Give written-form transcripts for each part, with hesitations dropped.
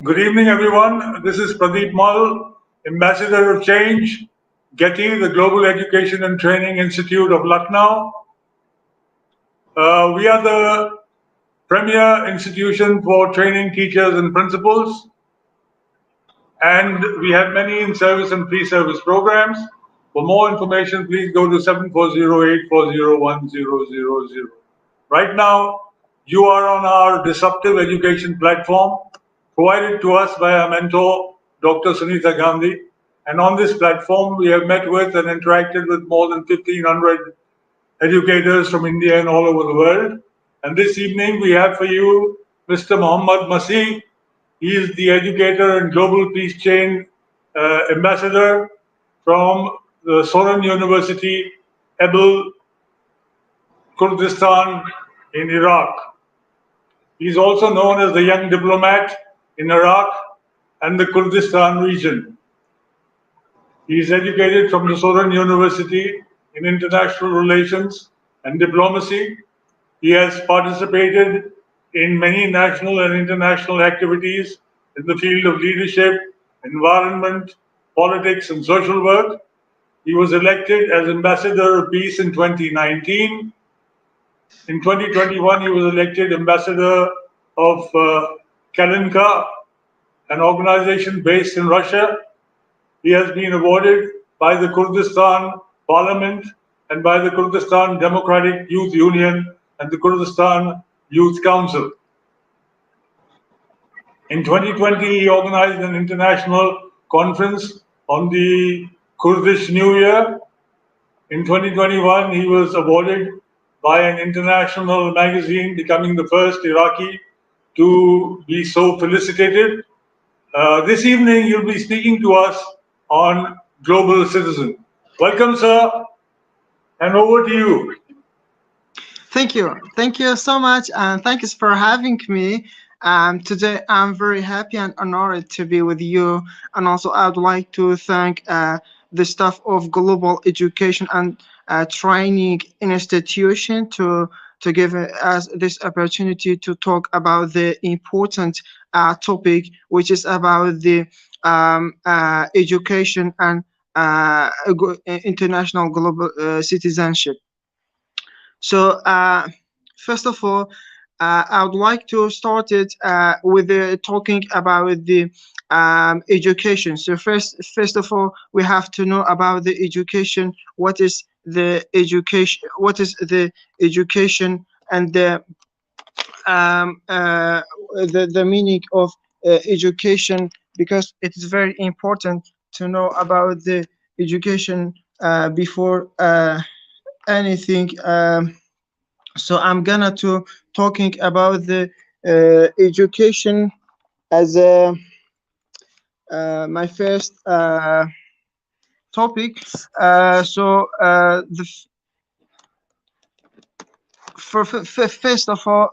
Good evening, everyone. This is Pradeep, Ambassador of Change, GETI, the Global Education and Training Institute of Lucknow. We are the premier institution for training teachers and principals, and we have many in-service and pre-service programs. For more information, please go to 7408401000. Right now, you are on our disruptive education platform provided to us by our mentor, Dr. Sunita Gandhi. And on this platform, we have met with and interacted with more than 1,500 educators from India and all over the world. And this evening, we have for you Mr. Muhammed Masih. He is the Educator and Global Peace Chain Ambassador from the Soran University, Ebil, Kurdistan in Iraq. He is also known as the Young Diplomat in Iraq and the Kurdistan region. He is educated from the Soran University in International Relations and Diplomacy. He has participated in many national and international activities in the field of leadership, environment, politics, and social work. He was elected as Ambassador of Peace in 2019. In 2021, he was elected Ambassador of Kalinka, an organization based in Russia. He has been awarded by the Kurdistan Parliament and by the Kurdistan Democratic Youth Union and the Kurdistan Youth Council. In 2020, he organized an international conference on the Kurdish New Year. In 2021, he was awarded by an international magazine, becoming the first Iraqi to be so felicitated. This evening, you'll be speaking to us on Global Citizen. Welcome, sir, and over to you. Thank you. Thank you so much, and thanks for having me. Today, I'm very happy and honored to be with you. And also, I'd like to thank the staff of Global Education and Training Institution to give us this opportunity to talk about the important topic, which is about the education and international global citizenship. So first of all, I would like to start it with talking about the education. So first of all, we have to know about the education. What is the education? What is the education and the meaning of education? Because it is very important to know about the education before anything. So I'm gonna to talking about the education as my first topic. First of all,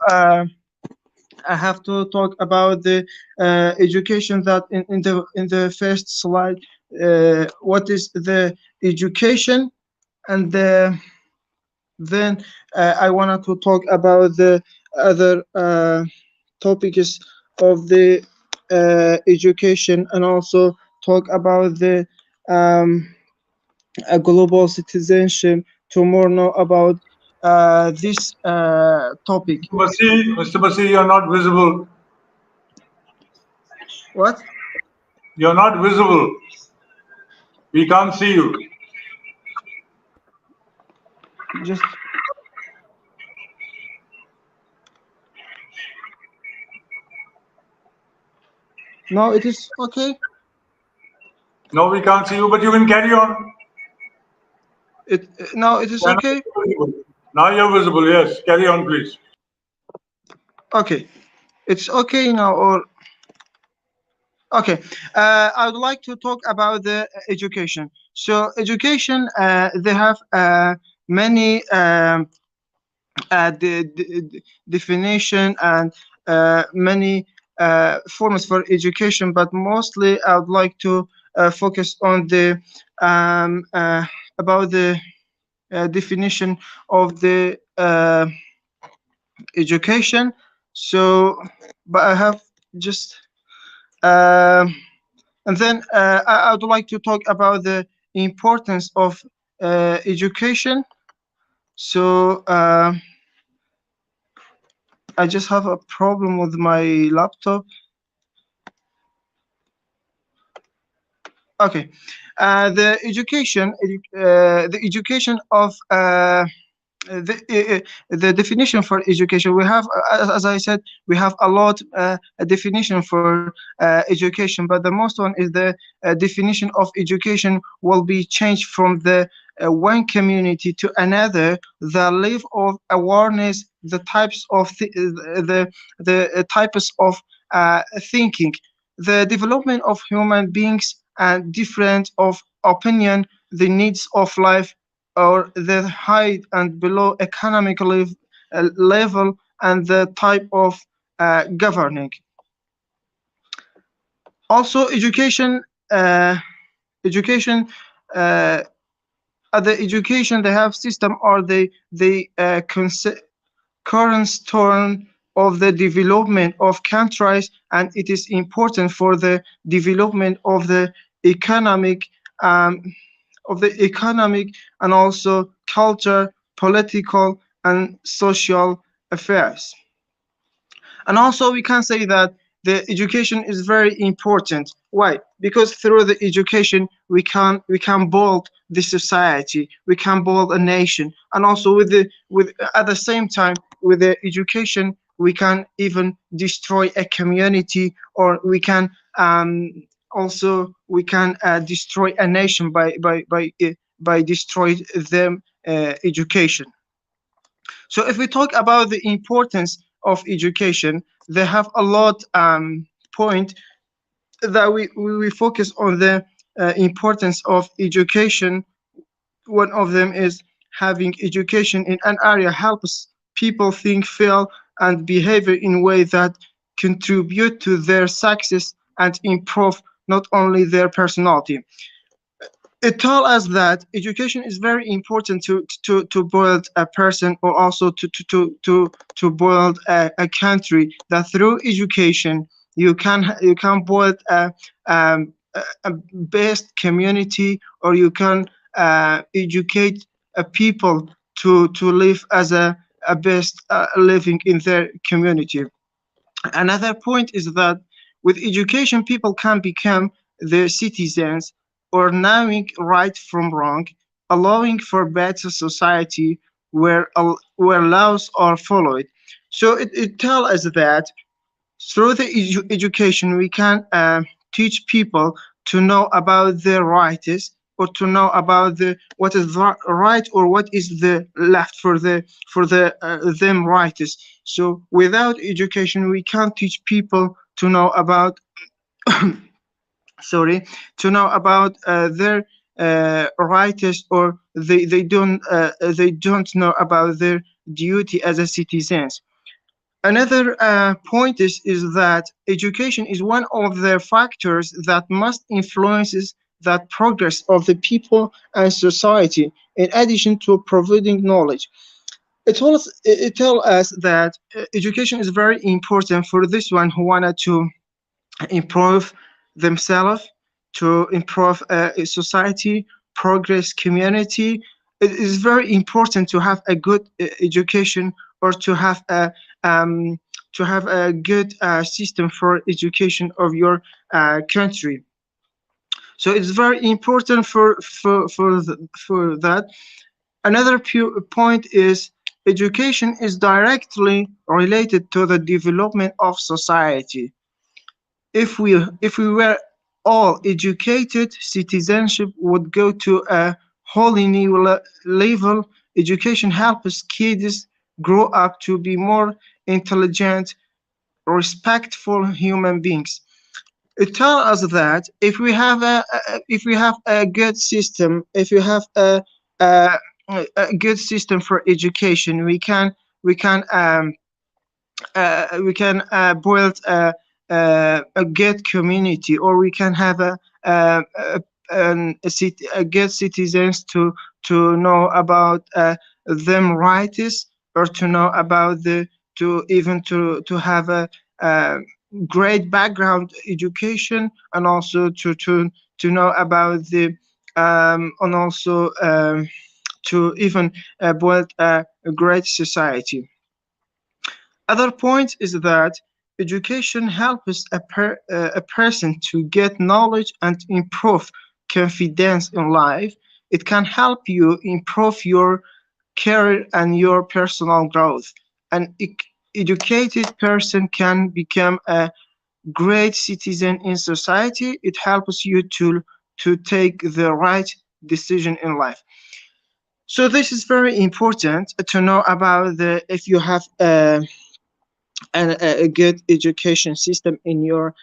I have to talk about the education that in the first slide. What is the education, and then I wanted to talk about the other topics of the education, and also talk about the global citizenship to more know about this topic. Mr. Masih, you're not visible. What? You're not visible. We can't see you. Just no, it is okay. No, we can't see you, but you can carry on. Now it is okay. Now you're visible. Yes, carry on, please. Okay, it's okay now, or okay. I would like to talk about the education. So education, they have many definition and many forms for education, but mostly I would like to focus on the about the definition of the education. So, but I have just And then I would like to talk about the importance of education. So I just have a problem with my laptop. Okay, the education of the definition for education. We have, as I said, we have a lot a definition for education, but the most one is the definition of education will be changed from the one community to another. The level of awareness, the types of the types of thinking, the development of human beings and different of opinion, the needs of life, or the high and below economic level, and the type of governing. Also, education, uh, the education they have system or the cornerstone of the development of countries, and it is important for the development economic um, of the economic and also culture, political and social affairs. And also we can say that the education is very important. Why? Because through the education we can build the society, we can build a nation, and also with at the same time with the education we can even destroy a community, or we can also we can destroy a nation by destroy them education. So if we talk about the importance of education, they have a lot point that we focus on the importance of education. One of them is having education in an area helps people think, feel, and behave in ways that contribute to their success and improve not only their personality. It tells us that education is very important to build a person, or also to build a country. That through education you can build a best community, or you can educate people to live as a best living in their community. Another point is that with education, people can become the citizens, or knowing right from wrong, allowing for better society where laws are followed. So it tells us that through the education, we can teach people to know about their rights, or to know about what is right, or what is the left for the them rights. So without education, we can't teach people to know about sorry, to know about their rights, or they don't know about their duty as a citizens. Another point is that education is one of the factors that must influences that progress of the people and society, in addition to providing knowledge. It tell us that education is very important for this one who wanted to improve themselves, to improve society, progress community. It is very important to have a good education, or um, to have a good system for education of your country. So it's very important for that. Another point is education is directly related to the development of society. If we were all educated, citizenship would go to a wholly new level. Education helps kids grow up to be more intelligent, respectful human beings. It tells us that if we have a good system, if you have a, a good system for education, we can build a good community, or we can have a good citizens to know about them rights, or to know about to even to have a great background education, and also to know about the and also to even build a great society. Other point is that education helps a person to get knowledge and improve confidence in life. It can help you improve your career and your personal growth. An educated person can become a great citizen in society. It helps you to take the right decision in life. So this is very important to know about the if you have a good education system in your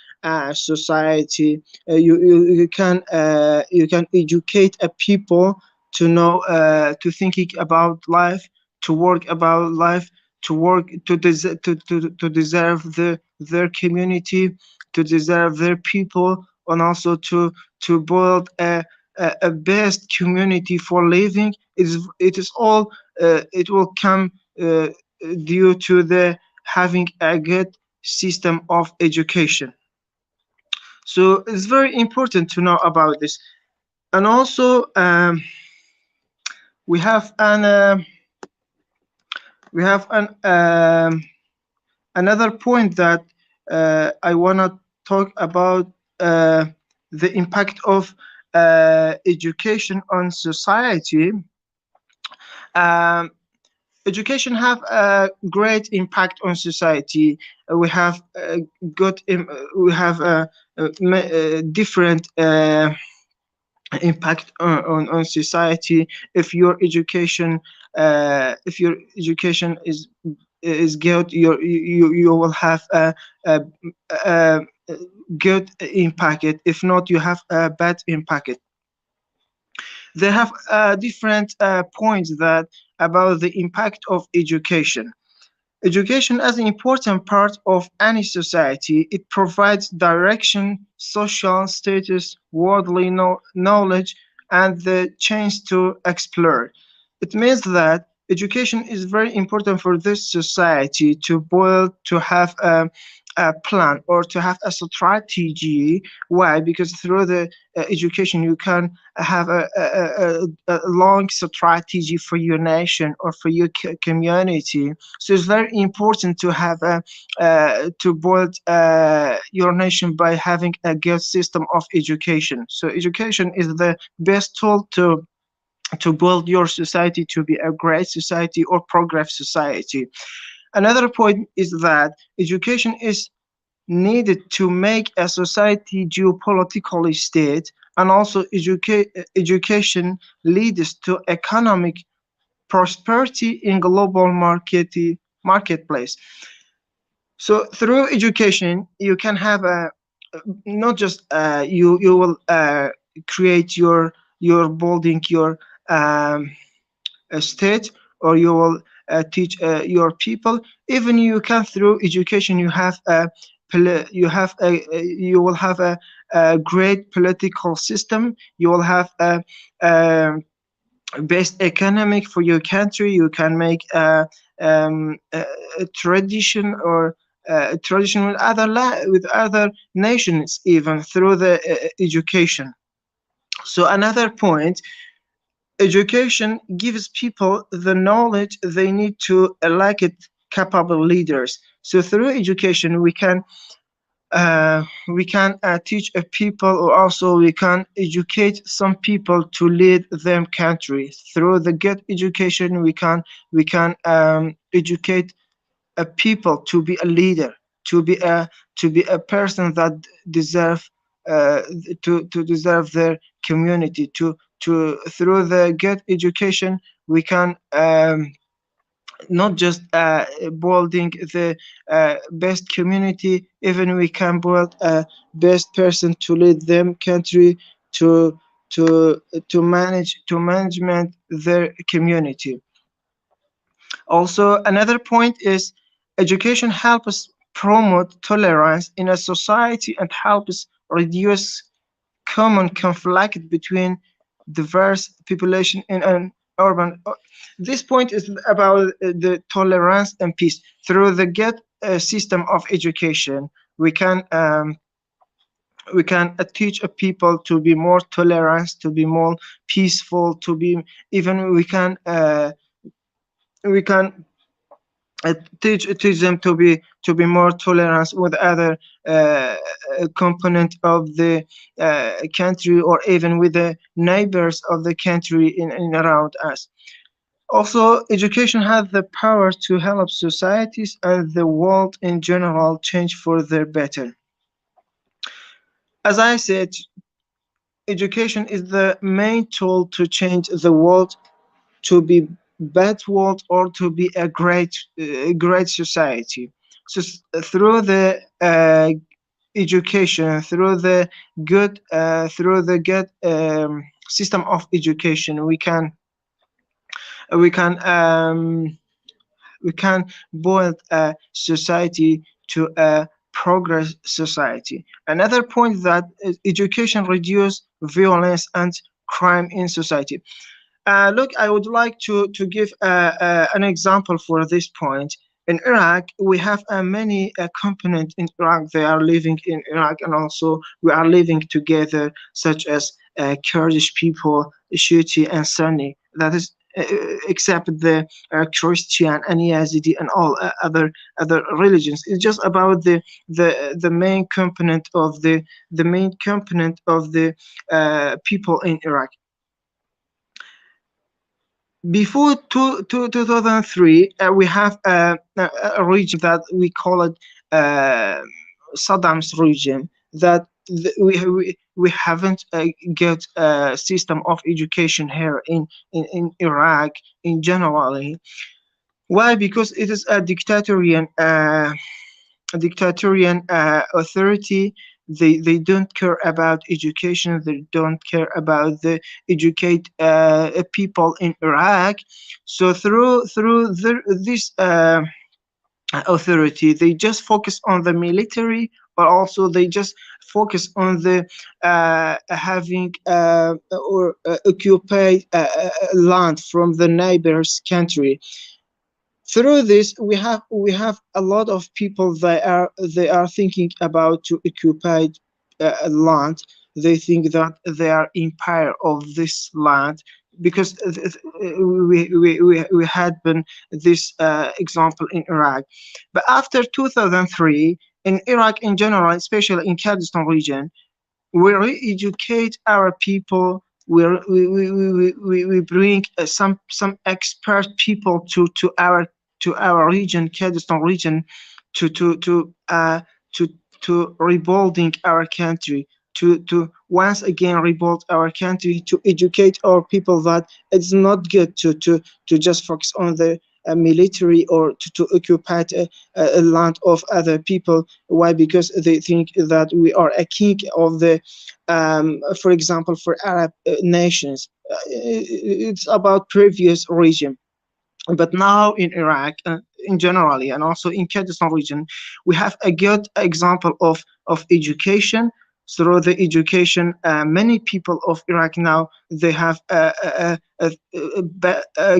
society. You can educate a people to know to thinking about life, to work about life, to work to deserve their community, to deserve their people, and also to build a best community for living. It is all it will come due to the having a good system of education. So it's very important to know about this. And also we have an we have an another point that I wanna talk about the impact of education on society. Um, Education have a great impact on society. We have we have different impact on society. If your education is good, you will have a good impact. If not, you have a bad impact. They have different points that about the impact of education. Education as an important part of any society, it provides direction, social status, worldly knowledge, and the chance to explore. It means that education is very important for this society to build, to have a plan or to have a strategy. Why? Because through the education you can have a long strategy for your nation or for your community. So it's very important to have to build your nation by having a good system of education. So education is the best tool to build your society to be a great society or progress society. Another point is that education is needed to make a society geopolitically state, and also education leads to economic prosperity in global marketplace. So through education, you can have a not just you will create your building your state, or you will teach your people. Even you can through education you have a you will have a great political system. You will have a best economic for your country. You can make a tradition or tradition with with other nations even through the education. So another point, education gives people the knowledge they need to elect capable leaders. So through education we can teach a people, or also we can educate some people to lead them country. Through the good education we can educate a people to be a leader, to be a person that deserve uh, to deserve their community. To through the good education we can not just building the best community, even we can build a best person to lead them country, to to management their community. Also, another point is education helps promote tolerance in a society and helps reduce common conflict between diverse population in an urban. This point is about the tolerance and peace. Through the good system of education, we can teach people to be more tolerant, to be more peaceful, to be even we can teach them to be more tolerant with other component of the country, or even with the neighbors of the country in around us. Also, education has the power to help societies and the world in general change for the better. As I said, education is the main tool to change the world to be bad world or to be a great society. So through the education, through the good system of education, we can um, we can build a society to a progress society. Another point that education reduce violence and crime in society. Look, I would like to give an example for this point. In Iraq, we have many components in Iraq. They are living in Iraq, and also we are living together, such as Kurdish people, Shiite and Sunni. That is, except the Christian and Yazidi and all other religions. It's just about the main component of the people in Iraq. Before 2003, we have a region that we call it uh, Saddam's region. That we haven't get a system of education here in Iraq in generally. Why? Because it is a dictatorial authority. They don't care about education. They don't care about the educate people in Iraq. So this authority, they just focus on the military, but also they just focus on the having or occupy land from the neighbors country. Through this, we have a lot of people that they are thinking about to occupy land. They think that they are empire of this land, because we had been this example in Iraq. But after 2003, in Iraq in general, especially in Kurdistan region, we re-educate our people. We bring some expert people to our region, Kurdistan region, to to to uh, to to rebuilding our country, to once again rebuild our country, to educate our people that it's not good to just focus on the military, or to occupy a land of other people. Why? Because they think that we are a king of the, for example, for Arab nations. It's about previous regime. But now in Iraq, in generally, and also in Kurdistan region, we have a good example of education. Through the education, many people of Iraq now, they have a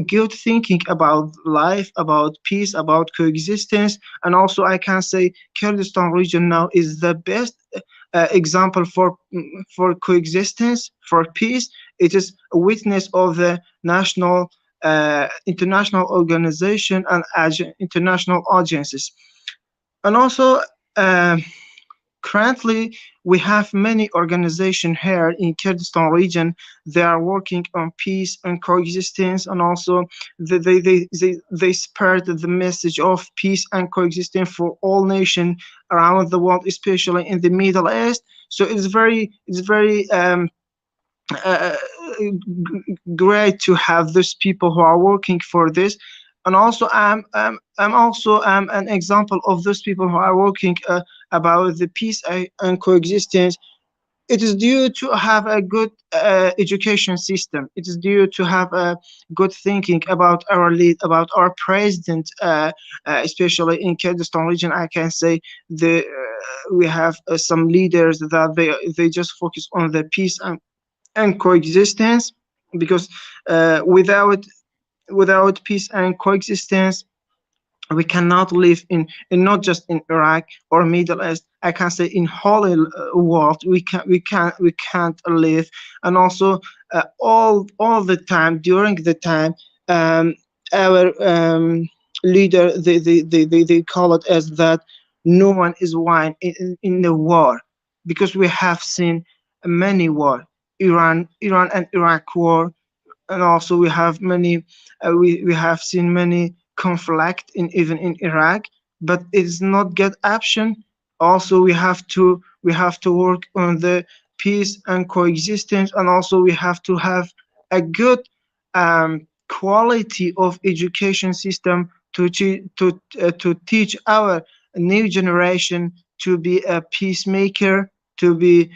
good thinking about life, about peace, about coexistence. And also I can say Kurdistan region now is the best example for coexistence, for peace. It is a witness of the national, international organization and international audiences. And also, uh, currently, we have many organizations here in Kurdistan region. They are working on peace and coexistence, and also they spread the message of peace and coexistence for all nations around the world, especially in the Middle East. So it's very uh, great to have those people who are working for this. And also I'm also an example of those people who are working about the peace and coexistence. It is due to have a good education system. It is due to have a good thinking about our lead, about our president, especially in Kurdistan region. I can say we have some leaders that they just focus on the peace and coexistence, because without peace and coexistence, We cannot live in not just in Iraq or Middle East. I can say in whole world we can't live. And also all the time during the time, um, our leader they call it as that no one is wine in the war, because we have seen many war, Iran and Iraq war, and also we have many we have seen many conflict in even in Iraq, but it's not get action. Also we have to work on the peace and coexistence, and also we have to have a good quality of education system to teach our new generation to be a peacemaker, to be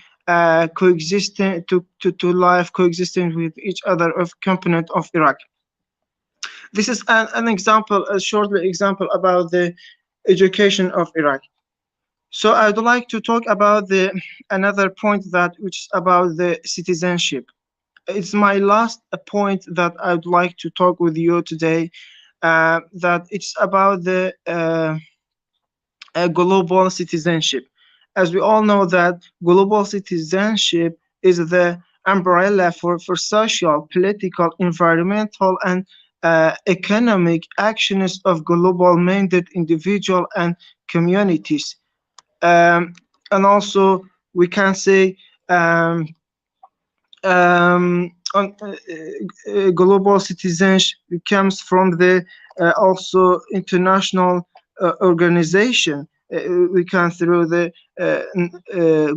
coexistent to life coexisting with each other of component of Iraq. This is an example, a short example about the education of Iraq. So I'd like to talk about the another point that which is about the citizenship. It's my last point that I'd like to talk with you today. That it's about the global citizenship. As we all know that global citizenship is the umbrella for social, political, environmental, and economic actions of global-minded individuals and communities. And also, we can say global citizenship comes from the also international organization. We can through the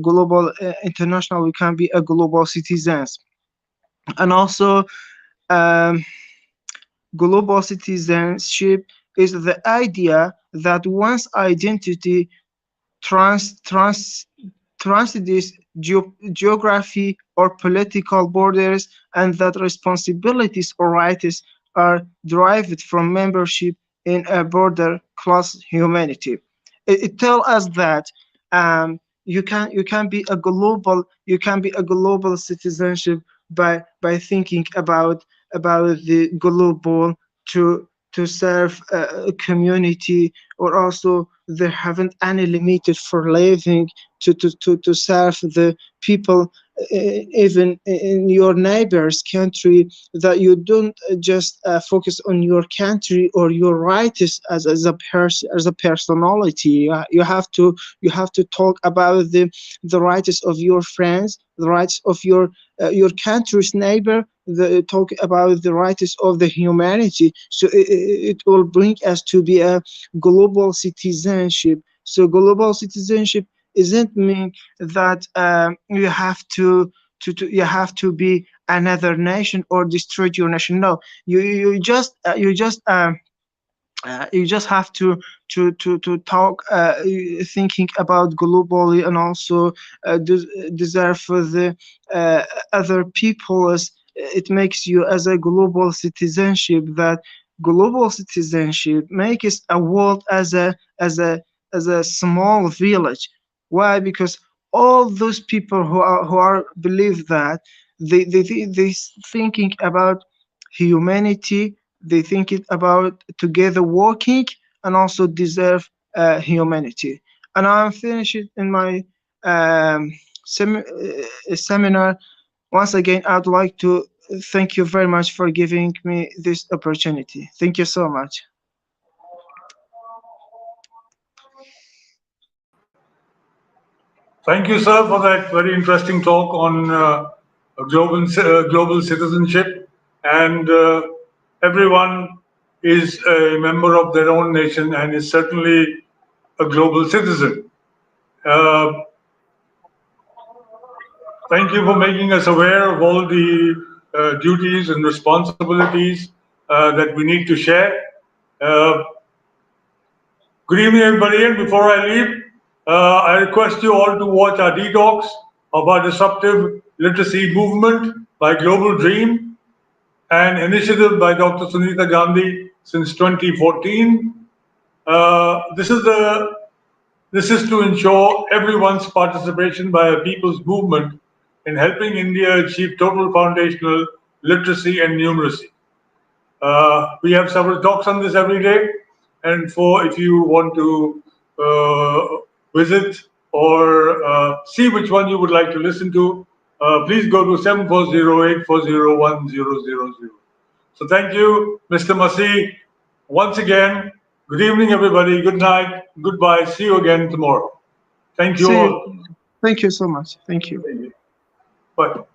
global international we can be a global citizens. And also um, global citizenship is the idea that one's identity trans trans transcends geography or political borders, and that responsibilities or rights are derived from membership in a broader class humanity. It tells us that you can be a global citizenship by thinking about the global to serve a community, or also they haven't any limited for living to serve the people even in your neighbor's country, that you don't just focus on your country or your rights as a person, as a personality. You have to talk about the rights of your friends, the rights of your country's neighbor, talk about the rights of the humanity. So it will bring us to be a global citizenship. So global citizenship isn't mean that you have you have to be another nation or destroy your nation. No, you just have to talk thinking about globally, and also deserve for the uh, other peoples. It makes you as a global citizenship, that global citizenship makes a world as a small village. Why? Because all those people who are believe that they thinking about humanity, they think it about together working, and also deserve humanity. And I'm finished in my um, seminar. Once again, I'd like to thank you very much for giving me this opportunity. Thank you so much. Thank you, sir, for that very interesting talk on global citizenship. And everyone is a member of their own nation and is certainly a global citizen. Uh, Thank you for making us aware of all the duties and responsibilities that we need to share. Uh, Good evening, everybody. And before I leave, I request you all to watch our detox of our disruptive literacy movement by Global Dream, an initiative by Dr. Sunita Gandhi since 2014. Uh, this is the this is to ensure everyone's participation by a people's movement in helping India achieve total foundational literacy and numeracy. We have several talks on this every day, and 4 if you want to visit or see which one you would like to listen to. Please go to 740-840-1000. So thank you, Mr. Masih. Once again, good evening, everybody. Good night. Goodbye. See you again tomorrow. Thank you See you. all. Thank you so much. Thank you. Bye.